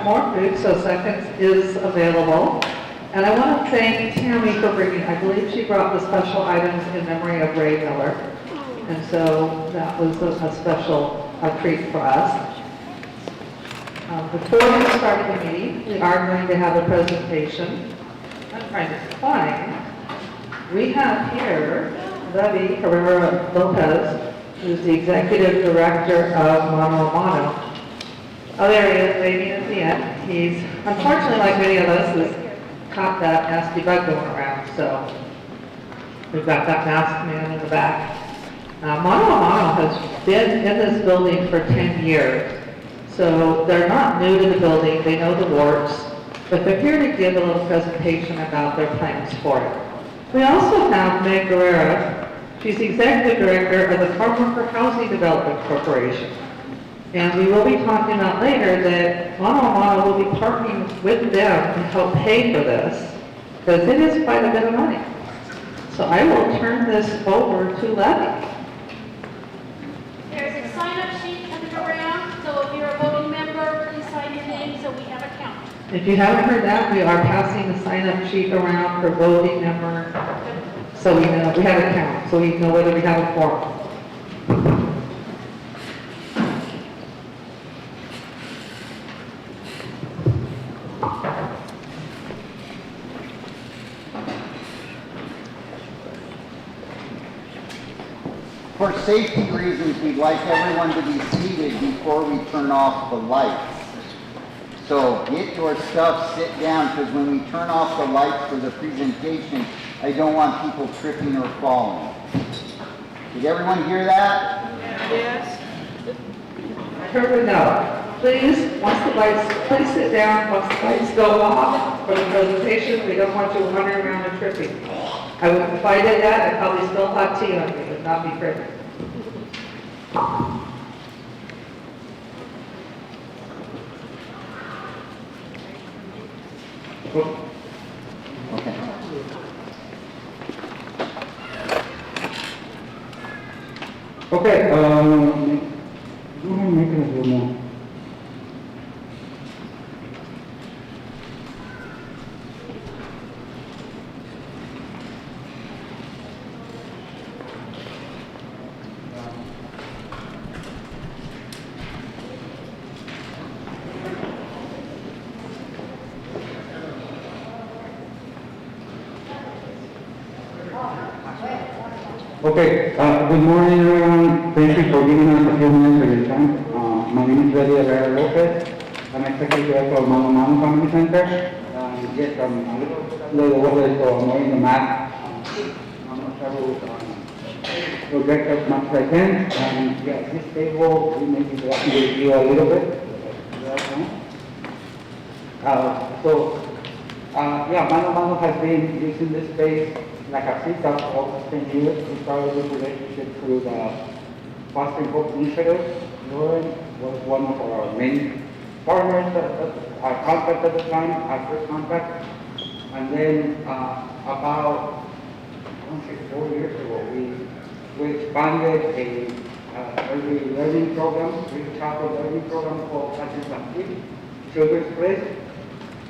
more food, so seconds is available. And I want to thank Tammy for bringing, I believe she brought the special items in memory of Ray Miller. And so that was a special treat for us. Before we start the meeting, we are going to have a presentation. I'm trying to find. We have here Levy Herrera Lopez, who's the executive director of Mano. Oh, there he is, waving at the end. He's, unfortunately, like many of us, has caught that nasty bug going around. So we've got that masked man in the back. Mano has been in this building for 10 years. So they're not new to the building, they know the wards, but they're here to give a little presentation about their plans for it. We also have Meg Guerrera. She's the executive director of the Farmworkers Housing Development Corporation. And we will be talking about later that Mano will be partnering with them to help pay for this, because it is quite a bit of money. So I will turn this over to Levy. There's a sign-up sheet coming around, so if you're a voting member, please sign your name so we have a count. If you haven't heard that, we are passing the sign-up sheet around for voting members, so we know, we have a count, so we know whether we have a quorum. For safety reasons, we'd like everyone to be seated before we turn off the lights. So get your stuff, sit down, because when we turn off the lights for the presentation, I don't want people tripping or falling. Did everyone hear that? Yes. I heard it now. Please, please sit down once the lights go off for the presentation. We don't want you wandering around and tripping. I would, if I did that, I'd probably spill hot tea on you, but not be pretty. Okay. Okay, make it a little more. Okay, good morning everyone. Thank you for giving us a few minutes of your time. My name is Levy Herrera Lopez. I'm executive director of Mano Community Center. Yes, I'm a little over, so I'm wearing the mask. I'm going to try to project as much as I can. And yeah, this table, we may be walking with you a little bit. Mano has been using this space like a pickup for almost 10 years. We started this relationship through the Fostering Hope Initiative. Lutheran was one of our main partners, our contact at the time, our first contact. And then about, I want to say 4 years ago, we expanded a early learning program, early childhood learning program called Children's Place.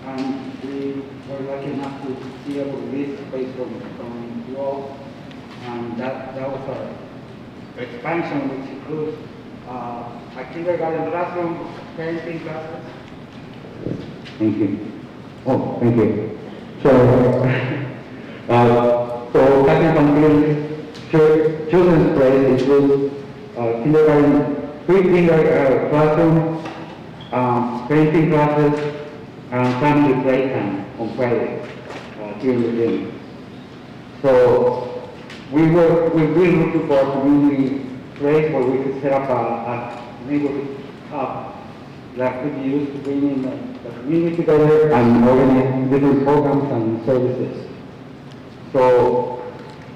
And we were lucky enough to be able to lease space from you all. And that was our expansion, which includes a kindergarten classroom, parenting classes. Thank you. Oh, thank you. So, Catholic Community Children's Place includes kindergarten, pre-kindergarten classroom, parenting classes, family playtime on Friday here in the day. So we really looking for a community place where we could set up a neighborhood hub that could be used to bring in the community together and organize different programs and services. So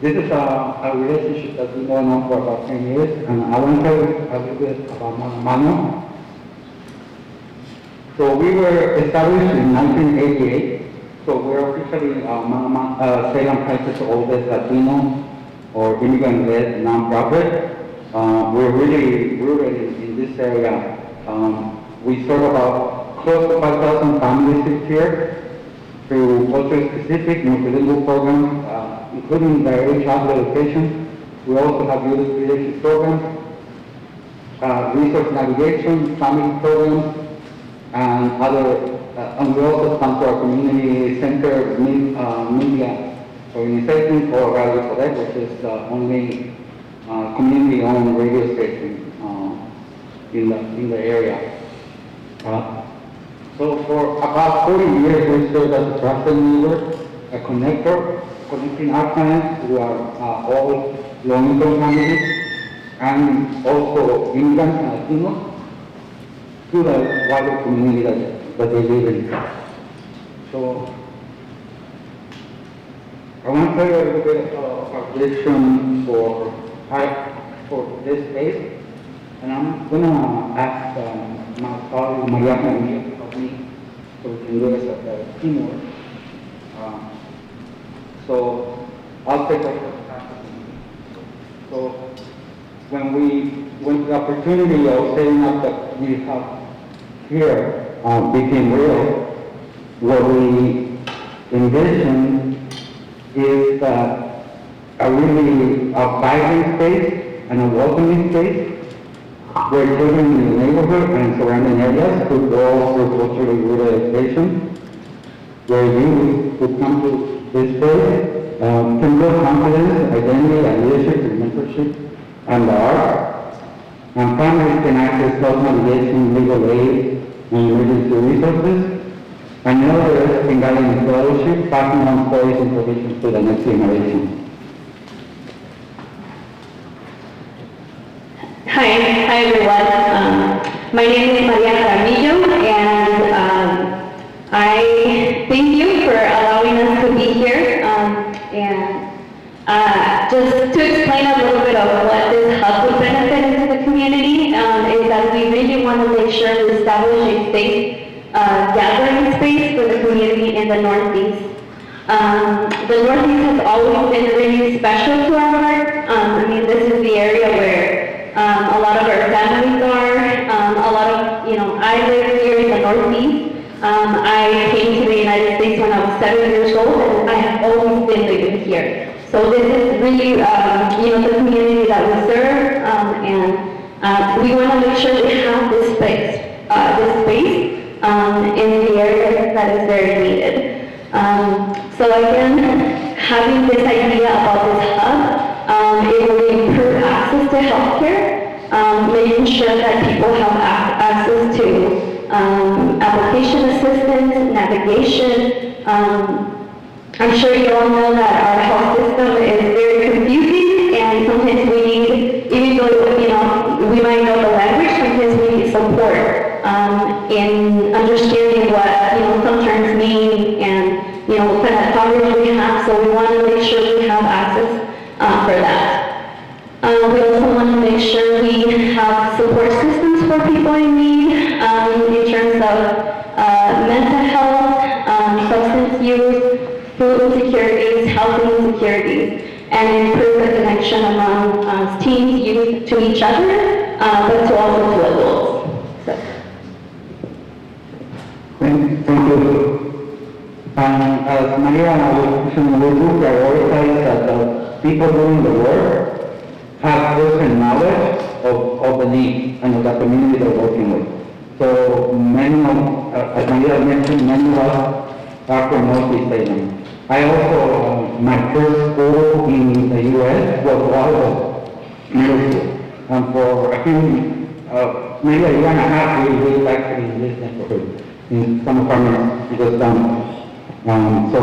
this is a relationship that's been going on for about 10 years, and I want to tell you a little bit about Mano. So we were established in 1988, so we're officially Salem Heights' oldest Latino or immigrant-led nonprofit. We're really rooted in this area. We serve about close to 5,000 families each year through culture-specific multilingual programs, including the early childhood education. We also have youth leadership programs, resource navigation, family programs, and other, and we also sponsor our community center media organization called Radio Poder, which is the only community-owned radio station in the area. So for about 40 years, we served as a trusted neighbor, a connector, connecting our clients who are all low-income families and also immigrants and Latinos to the wider community that they live in. So I want to tell you a little bit of our vision for this space, and I'm going to ask my colleague Maria to help me so we can do this as a teamwork. So I'll take over. So when the opportunity of setting up that we have here became real, what we envisioned is a really vibrant space and a welcoming space where children in the neighborhood and surrounding areas could go through culturally rooted education, where youth who come to this place can build confidence, identity, and leadership and mentorship and the arts, and families can access health navigation, legal aid, and emergency resources, and elders can guide in fellowship, passing on stories and traditions to the next generation. Hi everyone. My name is Maria Jaramillo, and I thank you for allowing us to be here. Just to explain a little bit of what this hub would benefit into the community, is that we really want to make sure we establish a safe gathering space for the community in the Northeast. The Northeast has always been really special to our heart. I mean, this is the area where a lot of our families are. I live here in the Northeast. I came to the United States when I was 7 years old, and I have always been living here. So this is really, the community that we serve, and we want to make sure we have this space in the area that is very needed. So again, having this idea about this hub, it will improve access to healthcare, making sure that people have access to application assistance, navigation. I'm sure you all know that our health system is very confusing, and sometimes we need, even though we might know the language, sometimes we need support in understanding what some terms mean and what kind of coverage we have. So we want to make sure we have access for that. We also want to make sure we have support systems for people in need in terms of mental health, substance use, food insecurities, housing insecurities, and improve the connection among teens, youth, to each other, but to also to adults. So. Thank you. As Maria mentioned, we do prioritize that the people doing the work have first knowledge of the needs and of the community they're working with. So many of, as Maria mentioned, many of us are from Northeast Salem. I also, my first school in the U.S. was Waldo Middle School. And for maybe a year and a half, we lived actually in this neighborhood, in some farmers just down. So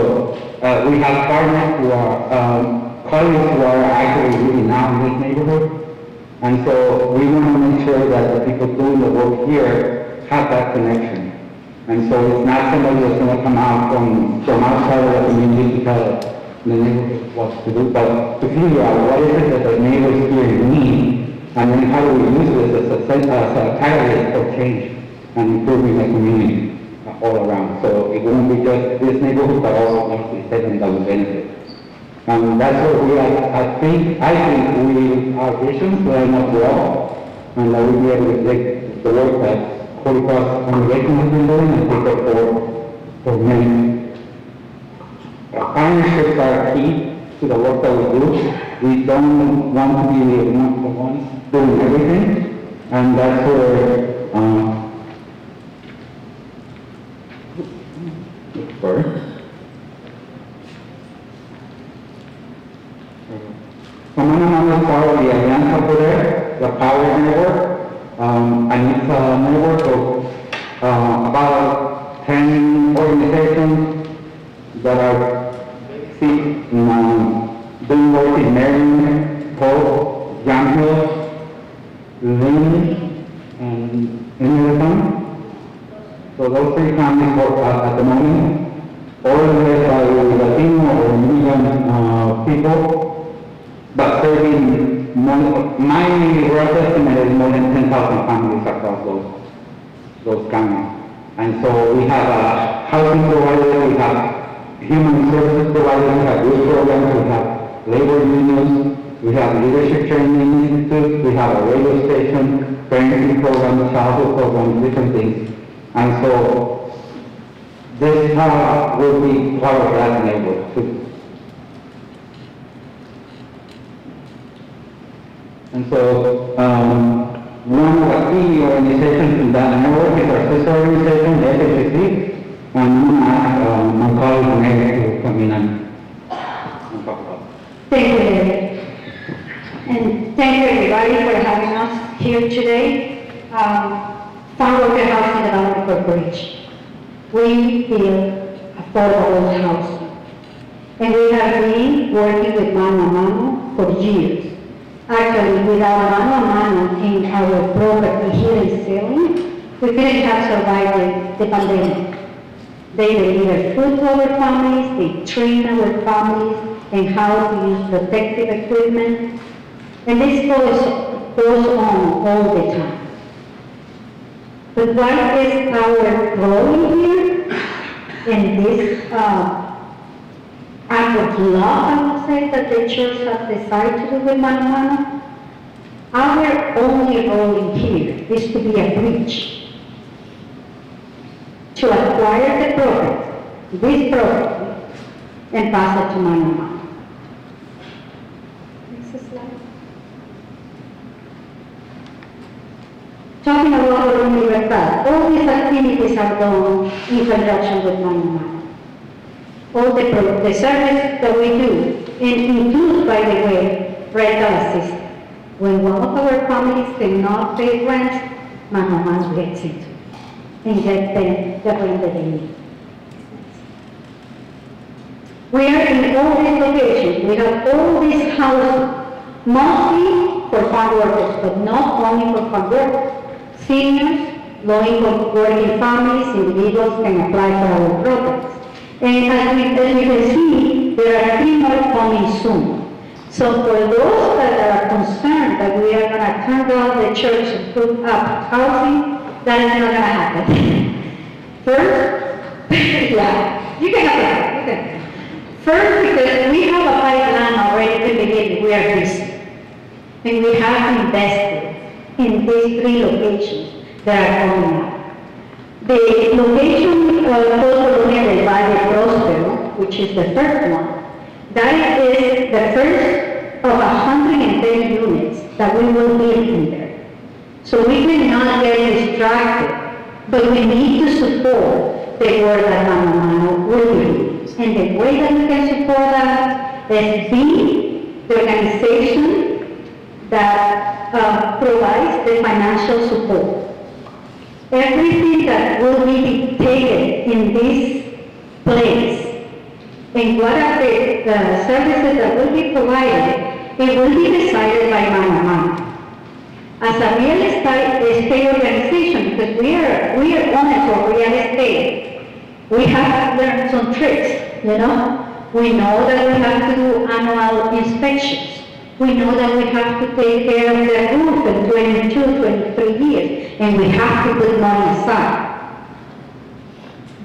we have farmers who are, colleagues who are actually living now in this neighborhood. And so we want to make sure that the people doing the work here have that connection. And so it's not somebody that's going to come out from outside of the community to tell the neighborhood what to do, but to figure out what is it that the neighbors here need, and then how do we use this as a catalyst for change and improving the community all around. So it won't be just this neighborhood, but also the segment that will benefit. And that's what we are, I think our visions line up well, and that we'll be able to take the work that Holy Cross congregation has been doing and take up for many. Partnerships are key to the work that we do. We don't want to be the ones doing everything, and that's where, Mano is part of the Alianza Poder, the Power Network, and it's a network of about 10 organizations that are doing work in Maryland, Hope, Yamhill, Lynn, and any other town. So those 3 counties work at the moment. Organized by Latino or Indian people, but serving my rough estimate is more than 10,000 families across those counties. And so we have a housing provider, we have human services providers, we have youth programs, we have labor unions, we have leadership training institutes, we have a radio station, parenting programs, childhood programs, different things. And so this will be part of that network too. And so one of the key organizations in that network is our sister organization, FHC, and I'm going to ask my colleague Mary to come in and talk about it. Thank you, David. And thank you everybody for having us here today. Farmworkers Housing Development Corporation. We build affordable housing. And we have been working with Mano for years. Actually, without Mano in our property here in Salem, we couldn't have survived the pandemic. They deliver food to our families, they train our families in how to use protective equipment, and this goes on all the time. But what is our role here in this act of love, I would say, that the church has decided to do with Mano? Our only role in here is to be a bridge to acquire the property, this property, and pass it to Mano. Next slide. Talking about the libertad, all these activities are done in conjunction with Mano. All the service that we do, and include, by the way, rental assistance. When one of our families cannot pay rent, Mano gets into it and get them the rent that they need. We are in all these locations. We have all these houses, mostly for farm workers, but not only for farm workers. Seniors, low-income working families, individuals can apply for our programs. And as you can see, there are 3 more coming soon. So for those that are concerned that we are going to turn down the church and put up housing, that is not going to happen. First, yeah, you can have that, you can. First, because we have a pipeline already to begin, we are busy. And we have invested in these 3 locations that are coming up. The location called Colonia by the Prospero, which is the first one, that is the first of 110 units that we will build in there. So we cannot get distracted, but we need to support the work that Mano will do. And the way that we can support that is be the organization that provides the financial support. Everything that will be taken in this place, and what are the services that will be provided, it will be decided by Mano. As a real estate organization, because we are owners of real estate, we have learned some tricks, you know. We know that we have to do annual inspections. We know that we have to take care of the roof in 22, 23 years, and we have to put money aside.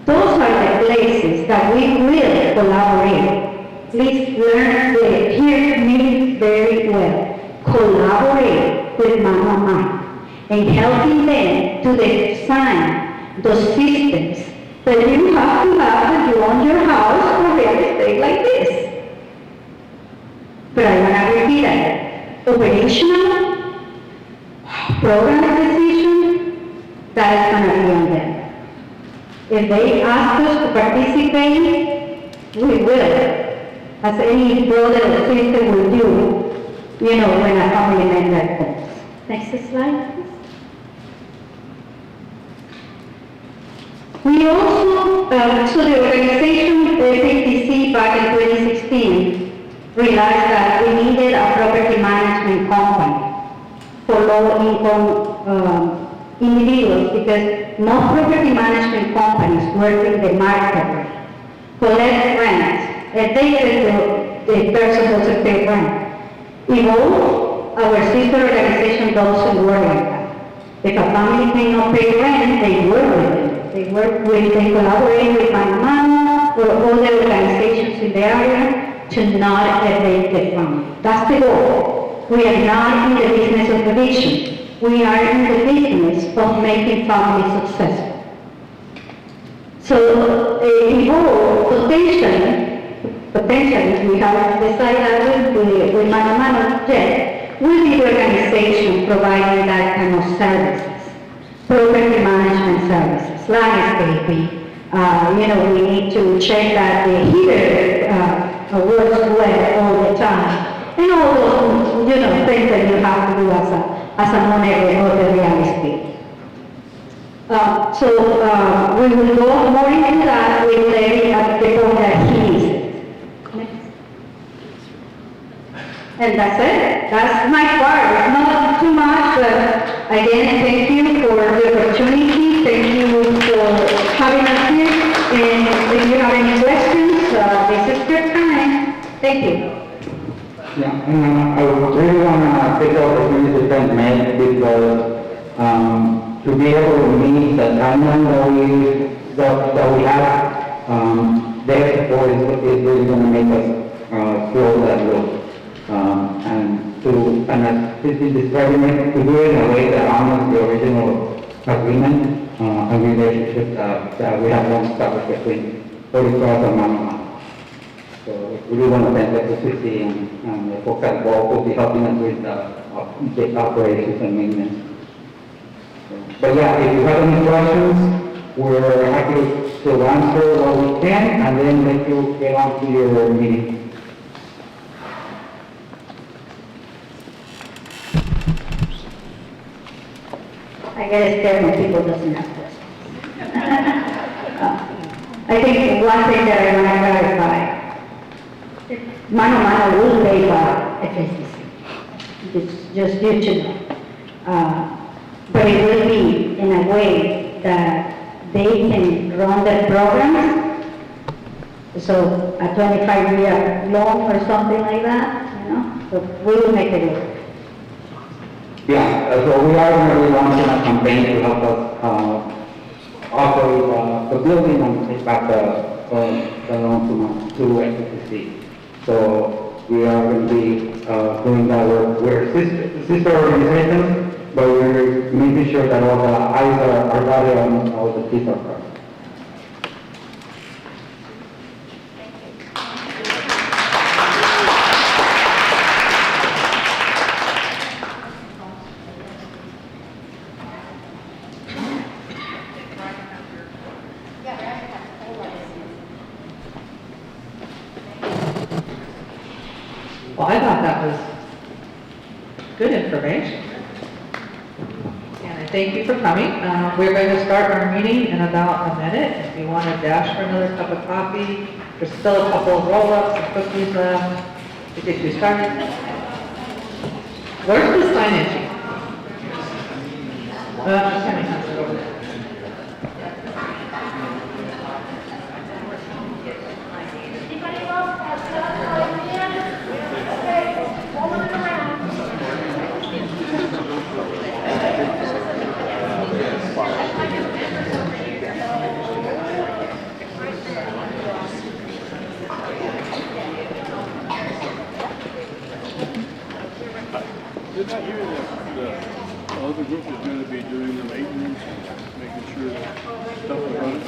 Those are the places that we will collaborate. Please hear me very well. Collaborate with Mano. and helping them to design those systems that you have to have when you own your house or real estate like this. But I want to repeat that. Operational, program decision, that is going to be on them. If they ask us to participate, we will. As any brother or sister will do, when a family member comes. Next slide, please. We also, so the organization, the FATC, back in 2016, realized that we needed a property management company for low-income individuals, because most property management companies work in the market, collect rent. If they get the person doesn't pay rent. Evolve, our sister organization doesn't work like that. If a family cannot pay rent, they work with them. They collaborate with Mano or other organizations in the area to not evict the family. That's the goal. We are not in the business of eviction. We are in the business of making families successful. So, Evolve, potentially, we have decided with Mano Jet, will be the organization providing that kind of services, property management services, landscaping. We need to check that the heater works well all the time, and all those, things that you have to do as an owner of the real estate. We will go more into that with Larry at the point that he needs it. Next. And that's it. That's my part. It's not too much, but again, thank you for the opportunity. Thank you for having us here. And if you have any questions, this is your time. Thank you. Yeah, and I really want to take the opportunity to thank Meg, because to be able to meet the timeline that we have, their support is really going to make us feel that way. And as this is describing it, to do it in a way that honors the original agreement and relationship that we have long established between Farmworkers and Mano. So we really want to thank the FCC and the folks involved who will be helping us with the operations and maintenance. But yeah, if you have any questions, we're happy to answer what we can, and then let you get on to your meeting. I get scared when people doesn't have questions. I think one thing that I want to clarify, Mano will pay for FSCC. It's just you to know. But it will be in a way that they can run their programs. So a 25-year loan or something like that, So we will make it work. Yeah, so we are going to be launching a campaign to help us operate the building and take back the loan to FCC. So we are going to be doing that work. We're sister organizations, but we're making sure that all the I's are dotted and all the T's are crossed. Well, I thought that was good information. And I thank you for coming. We're going to start our meeting in about a minute. If you want to dash for another cup of coffee, there's still a couple of roll-ups and cookies left to get you started. Where's the signage? Tammy has it over there. Anybody else have stuff going in? Okay, rolling it around. Did not hear the other local group is going to be doing the maintenance, making sure that stuff is running.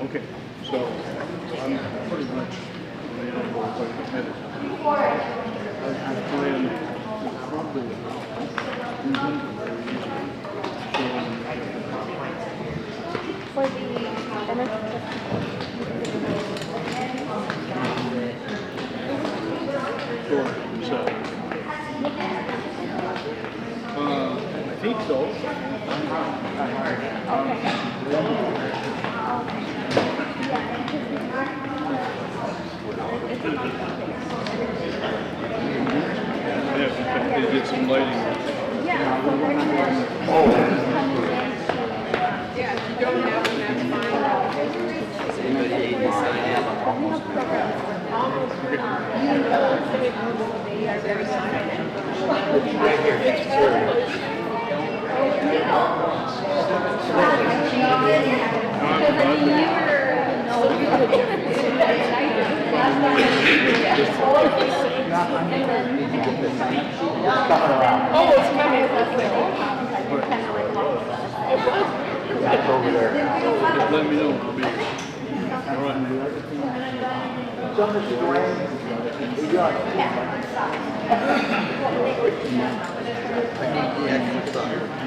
Okay, so I'm pretty much available quite ahead of time. I plan probably For the Sure, so. I think so. Yeah, they did some lighting. Just let me know, I'll be here. All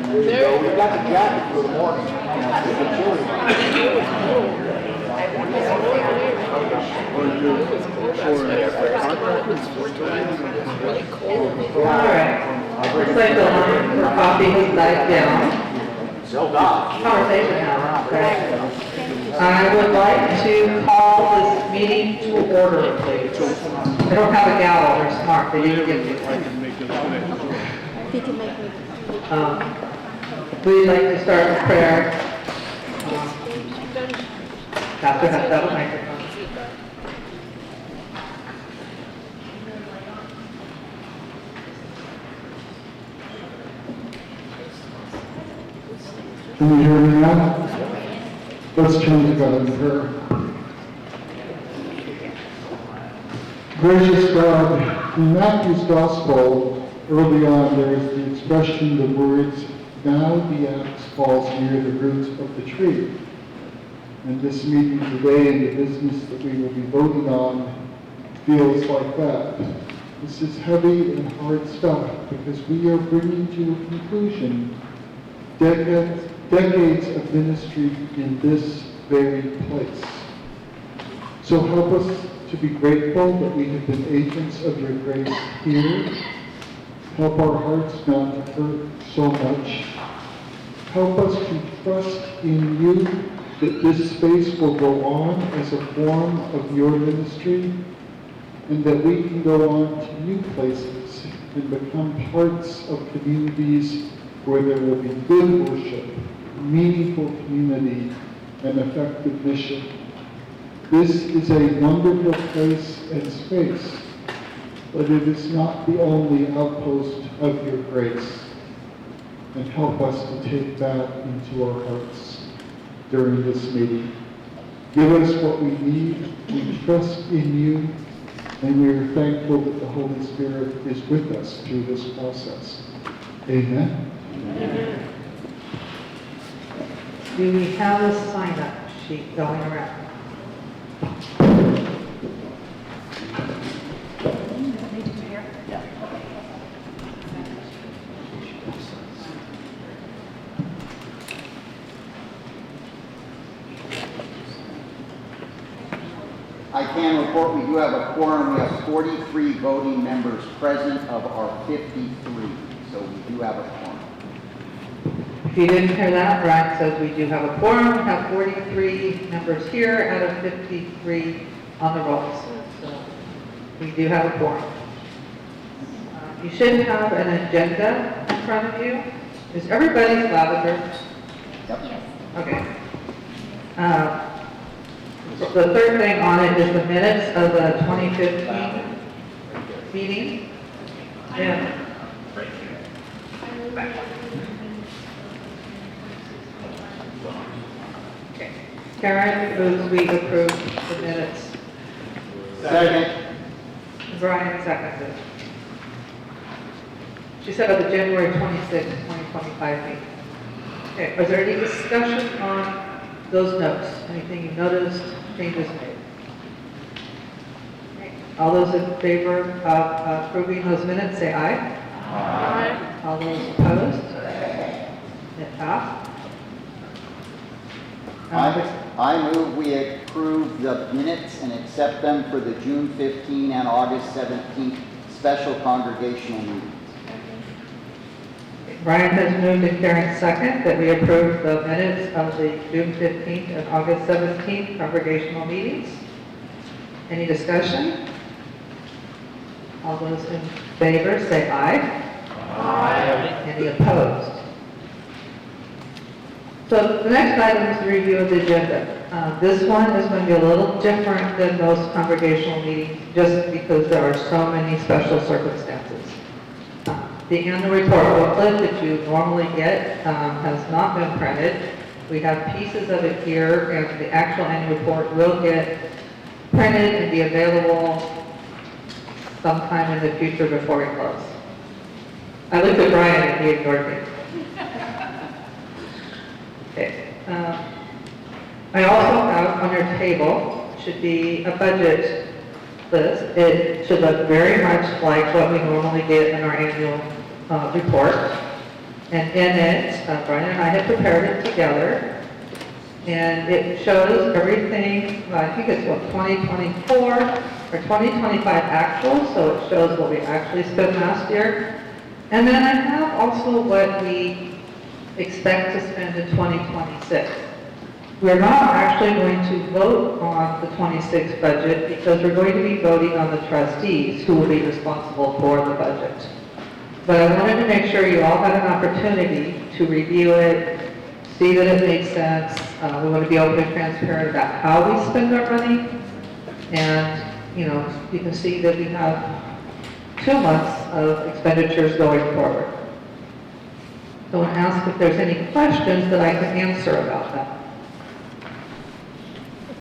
We got the jacket for the morning. All right. Looks like the line for coffee has died down. Conversation now, okay? I would like to call this meeting to order, please. I don't have a gavel, they're smart, they didn't give me I one. can make this connection. We'd like to start with prayer. Pastor has to have a microphone. Can you hear me now? Let's turn to God in prayer. Gracious God, in Matthew's Gospel, early on, there is the expression, the words, "Now the axe falls near the root of the tree." And this meeting today and the business that we will be voting on feels like that. This is heavy and hard stuff because we are bringing to a conclusion decades of ministry in this very place. So help us to be grateful that we have been agents of your grace here. Help our hearts not to hurt so much. Help us to trust in you that this space will go on as a form of your ministry and that we can go on to new places and become parts of communities where there will be good worship, meaningful community, and effective mission. This is a wonderful place and space, but it is not the only outpost of your grace. And help us to take that into our hearts during this meeting. Give us what we need. We trust in you, and we are thankful that the Holy Spirit is with us through this process. Amen. Do we have a sign-up sheet going around? I can report we do have a quorum. We have 43 voting members present of our 53. So we do have a quorum. If you didn't hear that, Brian says we do have a quorum, we have 43 members here out of 53 on the rolls. So we do have a quorum. You should have an agenda in front of you. Is everybody's lavender? Yep. Okay. The third thing on it is the minutes of the 2015 meeting. Yeah. Okay. Karen moves we approve the minutes. Second. Brian seconded. She said at the January 26, 2025 meeting. Okay, is there any discussion on those notes? Anything you noticed, changes made? Okay, all those in favor of approving those minutes, say aye. Aye. All those opposed? It passed. I move we approve the minutes and accept them for the June 15 and August 17th special congregational meetings. Brian has moved and Karen second that we approve the minutes of the June 15th and August 17th congregational meetings. Any discussion? All those in favor say aye. Aye. Any opposed? So the next item is the review of the agenda. This one is going to be a little different than most congregational meetings just because there are so many special circumstances. The annual report booklet that you normally get has not been printed. We have pieces of it here, and the actual annual report will get printed and be available sometime in the future before we close. I looked at Brian and he ignored me. Okay. I also have on your table should be a budget list. It should look very much like what we normally get in our annual report. And in it, Brian and I have prepared it together. And it shows everything, I think it's what, 2024 or 2025 actual, so it shows what we actually spent last year. And then I have also what we expect to spend in 2026. We're not actually going to vote on the 26 budget because we're going to be voting on the trustees who will be responsible for the budget. But I wanted to make sure you all had an opportunity to review it, see that it makes sense. We want to be open and transparent about how we spend our money. And, you know, you can see that we have 2 months of expenditures going forward. So I want to ask if there's any questions that I can answer about that.